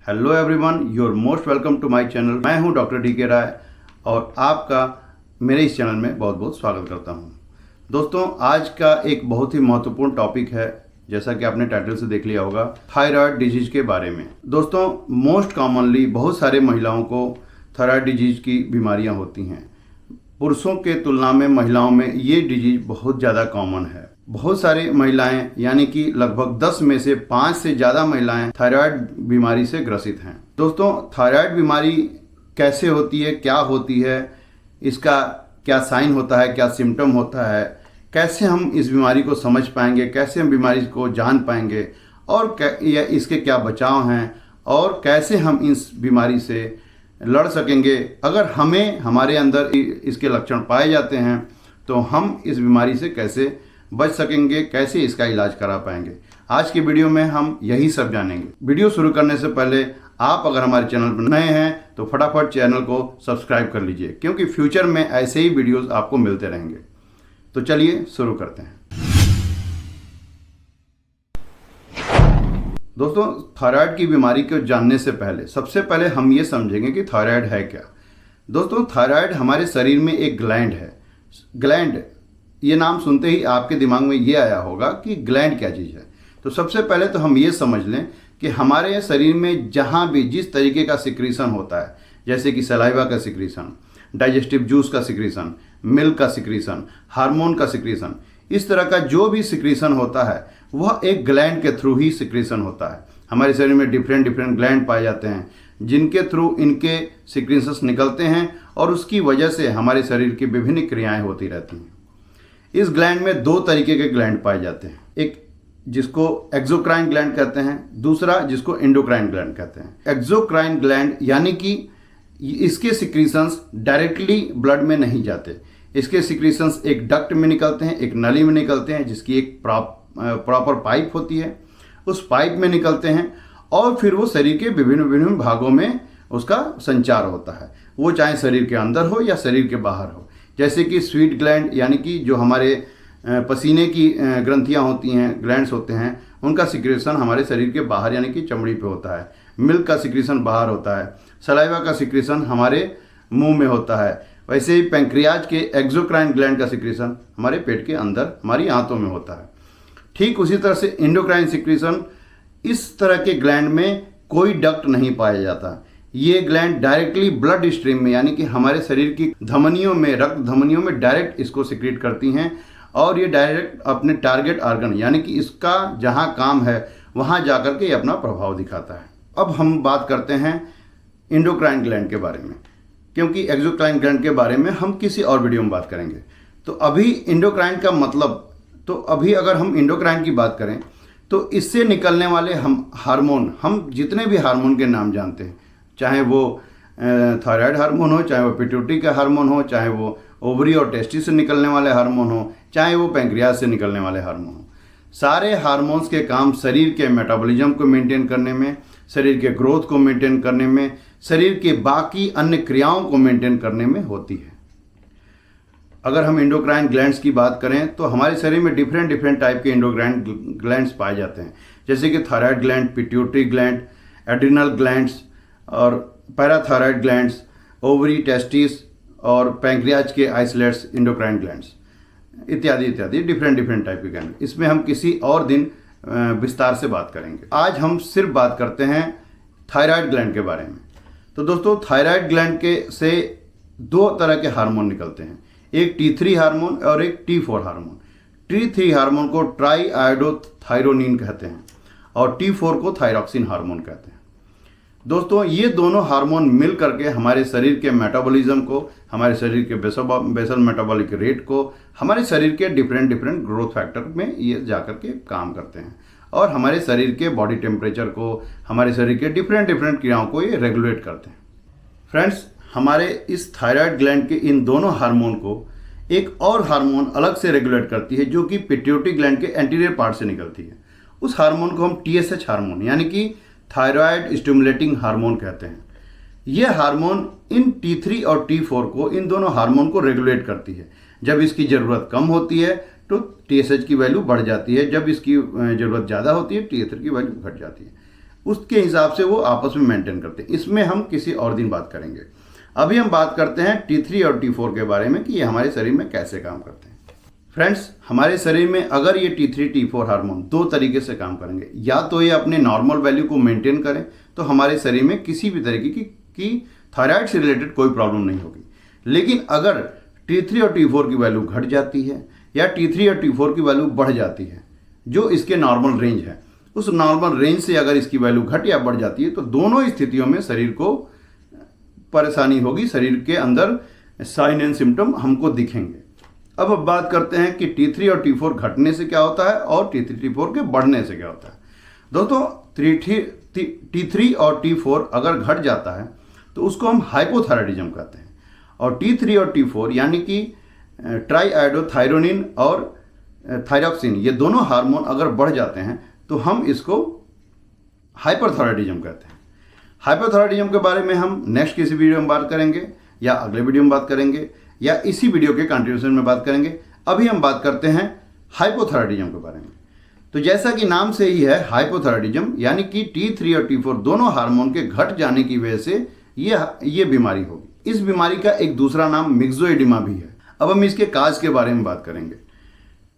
Hello everyone, your most welcome to my channel. मैं हूं doctor DK. राय और आपका मेरे इस चैनल में बहुत बहुत स्वागत करता हूं। दोस्तों, आज का एक बहुत ही महत्वपूर्ण टॉपिक है, जैसा कि आपने टाइटल से देख लिया होगा, थायराइड डिजीज के बारे में। दोस्तों, मोस्ट कॉमनली बहुत सारे महिलाओं को थायराइड डिजीज की बीमारियां होती हैं। पुरुषों के तुलना में महिलाओं में ये डिजीज बहुत ज़्यादा कॉमन है। बहुत सारी महिलाएं, यानी कि लगभग 10 में से 5 से ज़्यादा महिलाएं थायराइड बीमारी से ग्रसित हैं। दोस्तों, थायराइड बीमारी कैसे होती है, क्या होती है, इसका क्या साइन होता है, क्या सिम्टम होता है, कैसे हम इस बीमारी को समझ पाएंगे, कैसे हम बीमारी को जान पाएंगे और इसके क्या बचाव हैं और कैसे हम इस बीमारी से लड़ सकेंगे। अगर हमें हमारे अंदर इसके लक्षण पाए जाते हैं तो हम इस बीमारी से कैसे बच सकेंगे, कैसे इसका इलाज करा पाएंगे। आज की वीडियो में हम यही सब जानेंगे। वीडियो शुरू करने से पहले आप अगर हमारे चैनल पर नए हैं तो फटाफट चैनल को सब्सक्राइब कर लीजिए, क्योंकि फ्यूचर में ऐसे ही वीडियोस आपको मिलते रहेंगे। तो चलिए शुरू करते हैं। दोस्तों, थायराइड की बीमारी को जानने से पहले सबसे पहले हम ये समझेंगे कि थायराइड है क्या। दोस्तों, थायराइड हमारे शरीर में एक ग्लैंड है। ग्लैंड, ये नाम सुनते ही आपके दिमाग में ये आया होगा कि ग्लैंड क्या चीज़ है। तो सबसे पहले तो हम ये समझ लें कि हमारे शरीर में जहाँ भी जिस तरीके का सिक्रीशन होता है, जैसे कि सलाइवा का सिक्रीशन, डाइजेस्टिव जूस का सिक्रीशन, मिल्क का सिक्रीशन, हार्मोन का सिक्रीशन, इस तरह का जो भी सिक्रीशन होता है वह एक ग्लैंड के थ्रू ही सिक्रीशन होता है। हमारे शरीर में डिफरेंट ग्लैंड पाए जाते हैं जिनके थ्रू इनके सिक्रीशंस निकलते हैं और उसकी वजह से हमारे शरीर की विभिन्न क्रियाएं होती रहती हैं। इस ग्लैंड में दो तरीके के ग्लैंड पाए जाते हैं, एक जिसको एक्सोक्राइन ग्लैंड कहते हैं, दूसरा जिसको एंडोक्राइन ग्लैंड कहते हैं। एक्सोक्राइन ग्लैंड यानी कि इसके सिक्रीशंस डायरेक्टली ब्लड में नहीं जाते। इसके सिक्रीशंस एक डक्ट में निकलते हैं, एक नली में निकलते हैं जिसकी एक प्रॉपर पाइप होती है। उस पाइप में निकलते हैं और फिर वो शरीर के विभिन्न भागों में उसका संचार होता है, वो चाहे शरीर के अंदर हो या शरीर के बाहर हो। जैसे कि स्वीट ग्लैंड, यानी कि जो हमारे पसीने की ग्रंथियां होती हैं, ग्लैंड्स होते हैं, उनका सिक्रेशन हमारे शरीर के बाहर यानी कि चमड़ी पे होता है। मिल्क का सिक्रेशन बाहर होता है। सलाइवा का सिक्रेशन हमारे मुंह में होता है। वैसे ही पैंक्रियाज के एक्सोक्राइन ग्लैंड का सिक्रेशन हमारे पेट के अंदर हमारी आंतों में होता है। ठीक उसी तरह से एंडोक्राइन सिक्रेशन, इस तरह के ग्लैंड में कोई डक्ट नहीं पाया जाता। ये ग्लैंड डायरेक्टली ब्लड स्ट्रीम में, यानी कि हमारे शरीर की धमनियों में, रक्त धमनियों में डायरेक्ट इसको सिक्रेट करती हैं और ये डायरेक्ट अपने टारगेट ऑर्गन, यानी कि इसका जहां काम है वहां जाकर के ये अपना प्रभाव दिखाता है। अब हम बात करते हैं एंडोक्राइन ग्लैंड के बारे में, क्योंकि एक्सोक्राइन ग्लैंड के बारे में हम किसी और वीडियो में बात करेंगे। तो अभी एंडोक्राइन का मतलब, तो अभी अगर हम एंडोक्राइन की बात करें तो इससे निकलने वाले हम हार्मोन, हम जितने भी हार्मोन के नाम जानते हैं, चाहे वो थायराइड हार्मोन हो, चाहे वो पिट्यूटरी का हार्मोन हो, चाहे वो ओवरी और टेस्टिस से निकलने वाले हार्मोन हो, चाहे वो पैंक्रियाज से निकलने वाले हार्मोन हो, सारे हार्मोन्स के काम शरीर के मेटाबॉलिज्म को मेंटेन करने में, शरीर के ग्रोथ को मेंटेन करने में, शरीर के बाकी अन्य क्रियाओं को मेंटेन करने में होती है। अगर हम एंडोक्राइन ग्लैंड्स की बात करें तो हमारे शरीर में डिफरेंट टाइप के एंडोक्राइन ग्लैंड्स पाए जाते हैं, जैसे कि thyroid gland, pituitary gland, adrenal glands और पैराथायराइड ग्लैंड्स, ओवरी, टेस्टिस और पैंक्रियाज के आइसोलेट्स एंडोक्राइन ग्लैंड्स इत्यादि डिफरेंट टाइप के ग्लैंड। इसमें हम किसी और दिन विस्तार से बात करेंगे। आज हम सिर्फ बात करते हैं थायराइड ग्लैंड के बारे में। तो दोस्तों, थायराइड ग्लैंड के से दो तरह के हार्मोन निकलते हैं, एक T3 हार्मोन और एक T4 हार्मोन। T3 हार्मोन को ट्राई आयोडोथायरोनिन कहते हैं और T4 को थायरॉक्सिन हार्मोन कहते हैं। दोस्तों, ये दोनों हार्मोन मिल करके हमारे शरीर के मेटाबॉलिज्म को, हमारे शरीर के बेसल मेटाबॉलिक रेट को, हमारे शरीर के डिफरेंट ग्रोथ फैक्टर में ये जाकर के काम करते हैं और हमारे शरीर के बॉडी टेम्परेचर को, हमारे शरीर के डिफरेंट क्रियाओं को ये रेगुलेट करते हैं। फ्रेंड्स, हमारे इस थायराइड ग्लैंड के इन दोनों हार्मोन को एक और हार्मोन अलग से रेगुलेट करती है, जो कि पिट्यूटरी ग्लैंड के एंटीरियर पार्ट से निकलती है। उस हार्मोन को हम TSH हार्मोन, यानी कि थायराइड स्टिमुलेटिंग हार्मोन कहते हैं। यह हार्मोन इन T3 और T4 को, इन दोनों हार्मोन को रेगुलेट करती है। जब इसकी ज़रूरत कम होती है तो TSH की वैल्यू बढ़ जाती है, जब इसकी ज़रूरत ज़्यादा होती है TSH की वैल्यू घट जाती है। उसके हिसाब से वो आपस में मेंटेन करते हैं। इसमें हम किसी और दिन बात करेंगे। अभी हम बात करते हैं T3 और T4 के बारे में कि ये हमारे शरीर में कैसे काम करते हैं। फ्रेंड्स, हमारे शरीर में अगर ये T3 T4 हार्मोन दो तरीके से काम करेंगे, या तो ये अपने नॉर्मल वैल्यू को मेंटेन करें तो हमारे शरीर में किसी भी तरीके की थायराइड से रिलेटेड कोई प्रॉब्लम नहीं होगी। लेकिन अगर T3 और T4 की वैल्यू घट जाती है या T3 और T4 की वैल्यू बढ़ जाती है, जो इसके नॉर्मल रेंज है, उस नॉर्मल रेंज से अगर इसकी वैल्यू घट या बढ़ जाती है तो दोनों स्थितियों में शरीर को परेशानी होगी, शरीर के अंदर साइन एंड सिम्टम हमको दिखेंगे। अब बात करते हैं कि T3 और T4 घटने से क्या होता है और T3 T4 के बढ़ने से क्या होता है। दोस्तों, T3 और T4 अगर घट जाता है तो उसको हम हाइपोथायराइडिज्म कहते हैं, और T3 और T4 यानी कि ट्राईआयोडोथायरोनिन और थायरॉक्सिन, ये दोनों हार्मोन अगर बढ़ जाते हैं तो हम इसको हाइपरथायराइडिज्म कहते हैं। हाइपरथायराइडिज्म के बारे में हम नेक्स्ट किसी वीडियो में बात करेंगे, या अगले वीडियो में बात करेंगे, या इसी वीडियो के कंटिन्यूएशन में बात करेंगे। अभी हम बात करते हैं हाइपोथायराइडिज्म के बारे में। तो जैसा कि नाम से ही है हाइपोथायराइडिज्म, यानी कि T3 और T4 दोनों हार्मोन के घट जाने की वजह से ये बीमारी होगी। इस बीमारी का एक दूसरा नाम मिक्सोइडिमा भी है। अब हम इसके काज के बारे में बात करेंगे।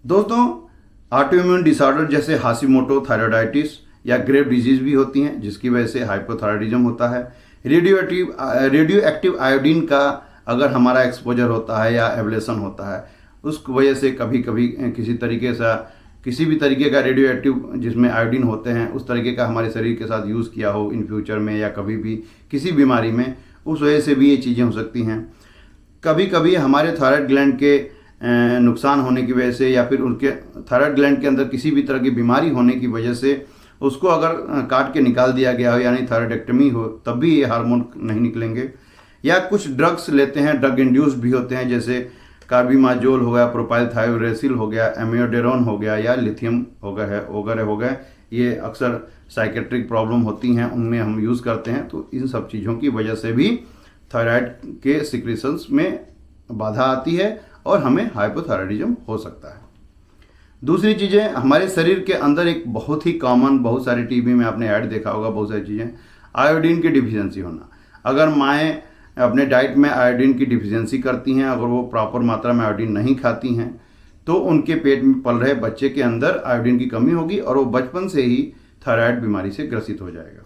दोस्तों, ऑटोइम्यून डिसऑर्डर जैसे हाशिमोटो थायराइडाइटिस या ग्रेव डिजीज भी होती हैं, जिसकी वजह से हाइपोथायराइडिज्म होता है। रेडियो एक्टिव आयोडीन का अगर हमारा एक्सपोजर होता है या एब्लेशन होता है, उस वजह से कभी कभी किसी भी तरीके का रेडियो एक्टिव जिसमें आयोडीन होते हैं, उस तरीके का हमारे शरीर के साथ यूज़ किया हो इन फ्यूचर में या कभी भी किसी बीमारी में, उस वजह से भी ये चीज़ें हो सकती हैं। कभी कभी हमारे थायराइड ग्लैंड के नुकसान होने की वजह से, या फिर उनके थायराइड ग्लैंड के अंदर किसी भी तरह की बीमारी होने की वजह से उसको अगर काट के निकाल दिया गया हो, यानी थायराइडेक्टमी हो, तब भी ये हार्मोन नहीं निकलेंगे। या कुछ ड्रग्स लेते हैं, ड्रग इंड्यूस्ड भी होते हैं, जैसे कार्बिमाजोल हो गया, प्रोपाइलथायोरेसिल हो गया, एमियोडेरोन हो गया, या लिथियम वगैरह हो गए। ये अक्सर साइकेट्रिक प्रॉब्लम होती हैं, उनमें हम यूज़ करते हैं। तो इन सब चीज़ों की वजह से भी थायराइड के सिक्रेशंस में बाधा आती है और हमें हाइपोथायराइडिज्म हो सकता है। दूसरी चीज़ें, हमारे शरीर के अंदर एक बहुत ही कॉमन, बहुत सारे टीवी में आपने ऐड देखा होगा, बहुत सारी चीज़ें, आयोडीन की डिफिशियंसी होना। अगर माएँ अपने डाइट में आयोडीन की डिफिशियंसी करती हैं, अगर वो प्रॉपर मात्रा में आयोडीन नहीं खाती हैं, तो उनके पेट में पल रहे बच्चे के अंदर आयोडीन की कमी होगी और वो बचपन से ही थायराइड बीमारी से ग्रसित हो जाएगा।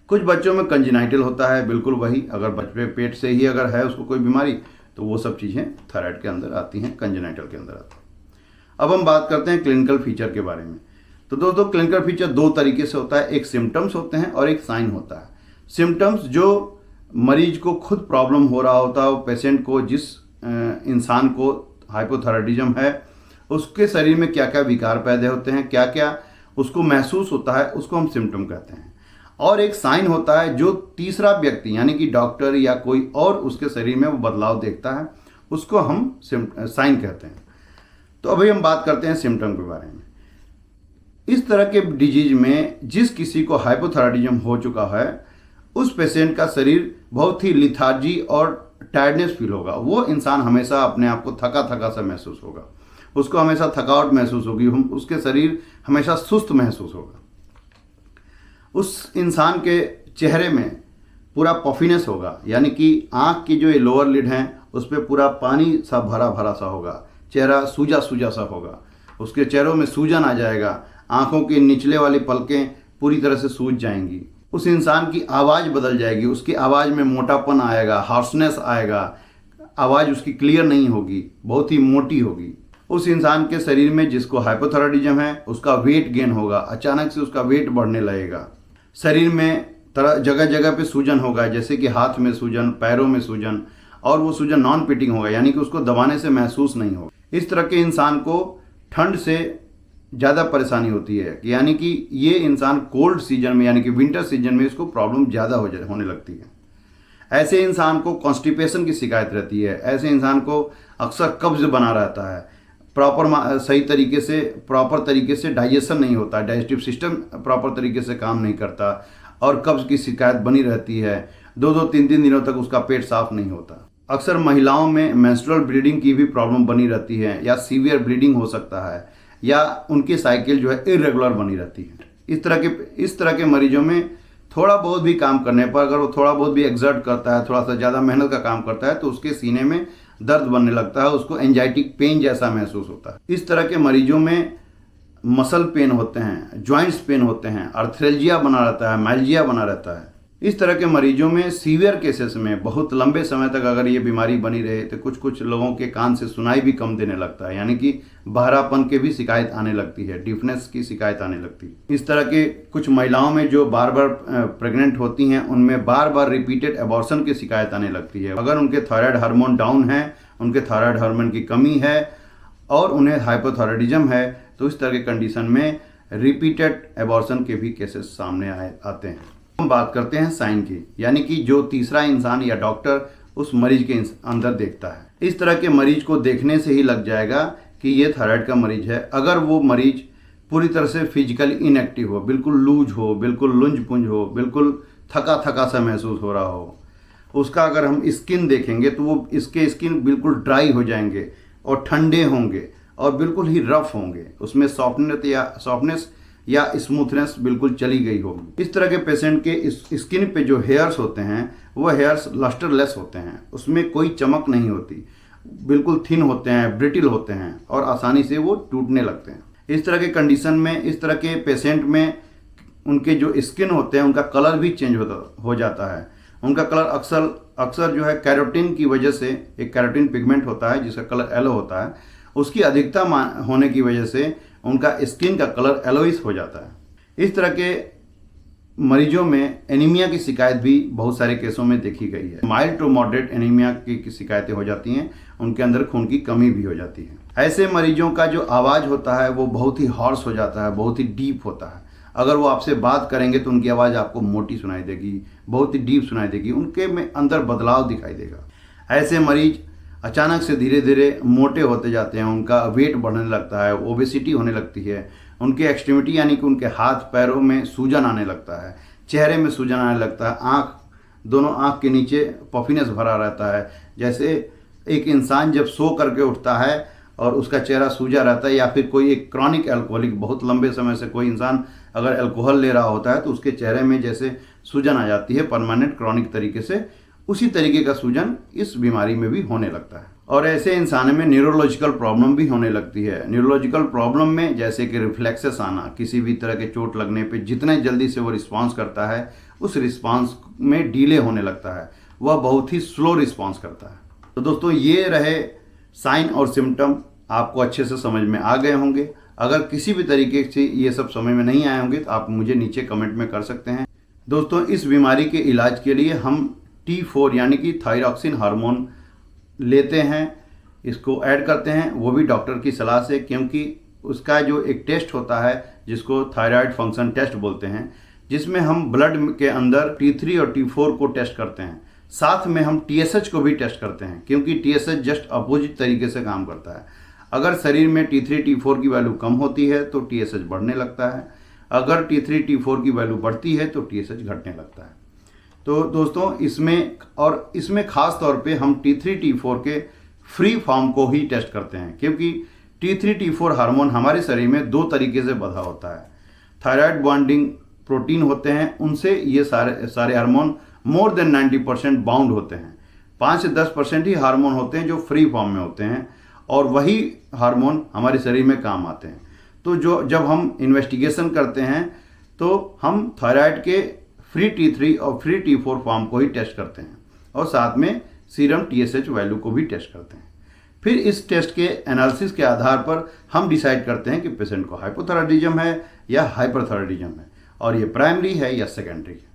कुछ बच्चों में कंजेनाइटल होता है, बिल्कुल वही, अगर बच्चे पेट से ही अगर है उसको कोई बीमारी, तो वो सब चीज़ें थायराइड के अंदर आती हैं, कंजेनाइटल के अंदर आती हैं। अब हम बात करते हैं क्लिनिकल फीचर के बारे में। तो दोस्तों, क्लिनिकल फीचर दो तरीके से होता है, एक सिम्टम्स होते हैं और एक साइन होता है। सिम्टम्स जो मरीज को खुद प्रॉब्लम हो रहा होता है, वो पेशेंट को, जिस इंसान को हाइपोथायराइडिज्म है, उसके शरीर में क्या क्या विकार पैदा होते हैं, क्या क्या उसको महसूस होता है, उसको हम सिम्टम कहते हैं। और एक साइन होता है जो तीसरा व्यक्ति यानी कि डॉक्टर या कोई और उसके शरीर में वो बदलाव देखता है, उसको हम साइन कहते हैं। तो अभी हम बात करते हैं सिम्टम के बारे में। इस तरह के डिजीज में जिस किसी को हाइपोथायराइडिज्म हो चुका है, उस पेशेंट का शरीर बहुत ही लिथार्जी और टायर्डनेस फील होगा। वो इंसान हमेशा अपने आप को थका थका सा महसूस होगा, उसको हमेशा थकावट महसूस होगी, उसके शरीर हमेशा सुस्त महसूस होगा। उस इंसान के चेहरे में पूरा पफिनेस होगा, यानी कि आँख की जो ये लोअर लिड हैं उस पर पूरा पानी सा भरा भरा सा होगा, चेहरा सूजा सूजा सा होगा, उसके चेहरों में सूजन आ जाएगा, आँखों की निचले वाली पलकें पूरी तरह से सूज जाएंगी। उस इंसान की आवाज़ बदल जाएगी, उसकी आवाज़ में मोटापन आएगा, हार्शनेस आएगा, आवाज़ उसकी क्लियर नहीं होगी, बहुत ही मोटी होगी। उस इंसान के शरीर में जिसको हाइपोथायराइडिज्म है, उसका वेट गेन होगा, अचानक से उसका वेट बढ़ने लगेगा। शरीर में जगह जगह पे सूजन होगा, जैसे कि हाथ में सूजन, पैरों में सूजन, और वो सूजन नॉन पिटिंग होगा, यानी कि उसको दबाने से महसूस नहीं होगा। इस तरह के इंसान को ठंड से ज़्यादा परेशानी होती है, यानी कि ये इंसान कोल्ड सीजन में यानी कि विंटर सीजन में इसको प्रॉब्लम ज़्यादा होने लगती है। ऐसे इंसान को कॉन्स्टिपेशन की शिकायत रहती है, ऐसे इंसान को अक्सर कब्ज बना रहता है, प्रॉपर तरीके से डाइजेशन नहीं होता, डाइजेस्टिव सिस्टम प्रॉपर तरीके से काम नहीं करता और कब्ज की शिकायत बनी रहती है। 2-2, 3-3 दिनों तक उसका पेट साफ नहीं होता। अक्सर महिलाओं में मेंस्ट्रुअल ब्लीडिंग की भी प्रॉब्लम बनी रहती है, या सीवियर ब्लीडिंग हो सकता है, या उनकी साइकिल जो है इरेगुलर बनी रहती है। इस तरह के मरीजों में थोड़ा बहुत भी काम करने पर, अगर वो थोड़ा बहुत भी एक्सर्ट करता है, थोड़ा सा ज़्यादा मेहनत का काम करता है, तो उसके सीने में दर्द बनने लगता है, उसको एंजाइटिक पेन जैसा महसूस होता है। इस तरह के मरीजों में मसल पेन होते हैं, जॉइंट्स पेन होते हैं, आर्थ्रेल्जिया बना रहता है, माइल्जिया बना रहता है। इस तरह के मरीजों में सीवियर केसेस में बहुत लंबे समय तक अगर ये बीमारी बनी रहे तो कुछ लोगों के कान से सुनाई भी कम देने लगता है, यानी कि बहरापन के भी शिकायत आने लगती है, डिफनेस की शिकायत आने लगती है। इस तरह के कुछ महिलाओं में जो बार बार प्रेग्नेंट होती हैं, उनमें बार बार रिपीटेड एबॉर्शन की शिकायत आने लगती है। अगर उनके थायराइड हार्मोन डाउन है, उनके थायराइड हार्मोन की कमी है और उन्हें हाइपोथायराइडिज्म है, तो इस तरह के कंडीशन में रिपीटेड एबॉर्शन के भी केसेस सामने आते हैं। हम बात करते हैं साइन की, यानी कि जो तीसरा इंसान या डॉक्टर उस मरीज के अंदर देखता है। इस तरह के मरीज को देखने से ही लग जाएगा कि ये थायराइड का मरीज है। अगर वो मरीज पूरी तरह से फिजिकली इनएक्टिव हो, बिल्कुल लूज हो, बिल्कुल लुंज पुंज हो, बिल्कुल थका थका सा महसूस हो रहा हो, उसका अगर हम स्किन देखेंगे तो वो इसके स्किन बिल्कुल ड्राई हो जाएंगे और ठंडे होंगे और बिल्कुल ही रफ होंगे, उसमें सॉफ्टनेस या स्मूथनेस बिल्कुल चली गई होगी। इस तरह के पेशेंट के स्किन पे जो हेयर्स होते हैं वो हेयर्स लस्टरलेस होते हैं, उसमें कोई चमक नहीं होती, बिल्कुल थिन होते हैं, ब्रिटिल होते हैं और आसानी से वो टूटने लगते हैं। इस तरह के कंडीशन में, इस तरह के पेशेंट में उनके जो स्किन होते हैं उनका कलर भी चेंज हो जाता है। उनका कलर अक्सर जो है कैरोटीन की वजह से, एक कैरोटीन पिगमेंट होता है जिसका कलर येलो होता है, उसकी अधिकता होने की वजह से उनका स्किन का कलर येलोइश हो जाता है। इस तरह के मरीजों में एनीमिया की शिकायत भी बहुत सारे केसों में देखी गई है। माइल्ड टू मॉडरेट एनीमिया की शिकायतें हो जाती हैं, उनके अंदर खून की कमी भी हो जाती है। ऐसे मरीजों का जो आवाज़ होता है वो बहुत ही हॉर्स हो जाता है, बहुत ही डीप होता है। अगर वो आपसे बात करेंगे तो उनकी आवाज़ आपको मोटी सुनाई देगी, बहुत ही डीप सुनाई देगी, उनके में अंदर बदलाव दिखाई देगा। ऐसे मरीज अचानक से धीरे धीरे मोटे होते जाते हैं, उनका वेट बढ़ने लगता है, ओबेसिटी होने लगती है, उनके एक्सट्रीमिटी यानी कि उनके हाथ पैरों में सूजन आने लगता है, चेहरे में सूजन आने लगता है, दोनों आँख के नीचे पफिनेस भरा रहता है। जैसे एक इंसान जब सो करके उठता है और उसका चेहरा सूजा रहता है, या फिर कोई एक क्रॉनिक एल्कोहलिक, बहुत लंबे समय से कोई इंसान अगर अल्कोहल ले रहा होता है तो उसके चेहरे में जैसे सूजन आ जाती है परमानेंट क्रॉनिक तरीके से, उसी तरीके का सूजन इस बीमारी में भी होने लगता है। और ऐसे इंसान में न्यूरोलॉजिकल प्रॉब्लम भी होने लगती है। न्यूरोलॉजिकल प्रॉब्लम में जैसे कि रिफ्लेक्सेस आना, किसी भी तरह के चोट लगने पे जितने जल्दी से वो रिस्पांस करता है उस रिस्पांस में डिले होने लगता है, वह बहुत ही स्लो रिस्पांस करता है। तो दोस्तों ये रहे साइन और सिम्टम, आपको अच्छे से समझ में आ गए होंगे। अगर किसी भी तरीके से ये सब समझ में नहीं आए होंगे तो आप मुझे नीचे कमेंट में कर सकते हैं। दोस्तों इस बीमारी के इलाज के लिए हम T4 यानी कि थायरॉक्सिन हार्मोन लेते हैं, इसको ऐड करते हैं, वो भी डॉक्टर की सलाह से, क्योंकि उसका जो एक टेस्ट होता है जिसको थायराइड फंक्शन टेस्ट बोलते हैं, जिसमें हम ब्लड के अंदर T3 और T4 को टेस्ट करते हैं, साथ में हम TSH को भी टेस्ट करते हैं, क्योंकि TSH जस्ट अपोजिट तरीके से काम करता है। अगर शरीर में T3 T4 की वैल्यू कम होती है तो TSH बढ़ने लगता है, अगर T3 T4 की वैल्यू बढ़ती है तो TSH घटने लगता है। तो दोस्तों इसमें खास तौर पे हम T3 T4 के फ्री फॉर्म को ही टेस्ट करते हैं, क्योंकि T3 T4 हार्मोन हमारे शरीर में दो तरीके से बंधा होता है। थायराइड बॉन्डिंग प्रोटीन होते हैं, उनसे ये सारे हार्मोन मोर देन 90% बाउंड होते हैं। 5 से 10% ही हार्मोन होते हैं जो फ्री फॉर्म में होते हैं, और वही हार्मोन हमारे शरीर में काम आते हैं। तो जब हम इन्वेस्टिगेशन करते हैं तो हम थायराइड के फ्री T3 और फ्री T4 फॉर्म को ही टेस्ट करते हैं, और साथ में सीरम TSH वैल्यू को भी टेस्ट करते हैं। फिर इस टेस्ट के एनालिसिस के आधार पर हम डिसाइड करते हैं कि पेशेंट को हाइपोथायराइडिज्म है या हाइपरथायराइडिज्म है, और ये प्राइमरी है या सेकेंडरी है।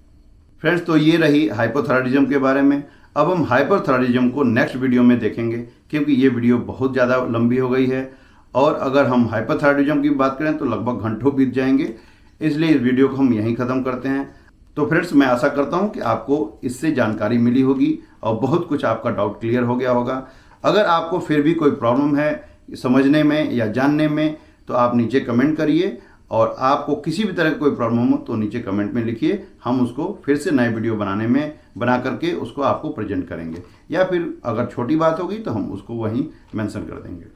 फ्रेंड्स, तो ये रही हाइपोथायराइडिज्म के बारे में। अब हम हाइपरथायराइडिज्म को नेक्स्ट वीडियो में देखेंगे, क्योंकि ये वीडियो बहुत ज़्यादा लंबी हो गई है, और अगर हम हाइपरथायराइडिज्म की बात करें तो लगभग घंटों बीत जाएंगे, इसलिए इस वीडियो को हम यहीं ख़त्म करते हैं। तो फ्रेंड्स, मैं आशा करता हूं कि आपको इससे जानकारी मिली होगी और बहुत कुछ आपका डाउट क्लियर हो गया होगा। अगर आपको फिर भी कोई प्रॉब्लम है समझने में या जानने में तो आप नीचे कमेंट करिए, और आपको किसी भी तरह का कोई प्रॉब्लम हो तो नीचे कमेंट में लिखिए, हम उसको फिर से नए वीडियो बना करके उसको आपको प्रेजेंट करेंगे, या फिर अगर छोटी बात होगी तो हम उसको वहीं मेंशन कर देंगे।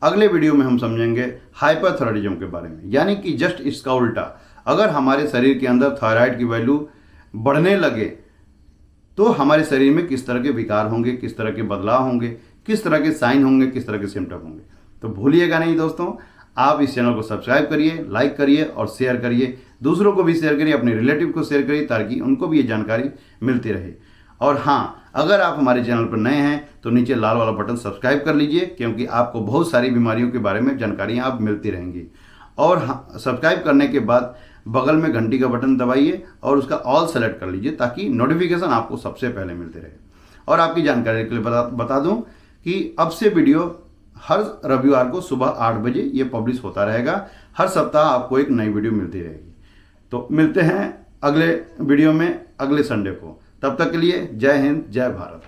अगले वीडियो में हम समझेंगे हाइपरथायराइडिज्म के बारे में, यानी कि जस्ट इसका उल्टा। अगर हमारे शरीर के अंदर थायराइड की वैल्यू बढ़ने लगे तो हमारे शरीर में किस तरह के विकार होंगे, किस तरह के बदलाव होंगे, किस तरह के साइन होंगे, किस तरह के सिम्टम होंगे। तो भूलिएगा नहीं दोस्तों, आप इस चैनल को सब्सक्राइब करिए, लाइक करिए और शेयर करिए, दूसरों को भी शेयर करिए, अपने रिलेटिव को शेयर करिए ताकि उनको भी ये जानकारी मिलती रहे। और हाँ, अगर आप हमारे चैनल पर नए हैं तो नीचे लाल वाला बटन सब्सक्राइब कर लीजिए, क्योंकि आपको बहुत सारी बीमारियों के बारे में जानकारियाँ आप मिलती रहेंगी। और हाँ, सब्सक्राइब करने के बाद बगल में घंटी का बटन दबाइए और उसका ऑल सेलेक्ट कर लीजिए ताकि नोटिफिकेशन आपको सबसे पहले मिलते रहे। और आपकी जानकारी के लिए बता दूं कि अब से वीडियो हर रविवार को सुबह 8 बजे ये पब्लिश होता रहेगा। हर सप्ताह आपको एक नई वीडियो मिलती रहेगी। तो मिलते हैं अगले वीडियो में अगले संडे को। तब तक के लिए जय हिंद, जय भारत।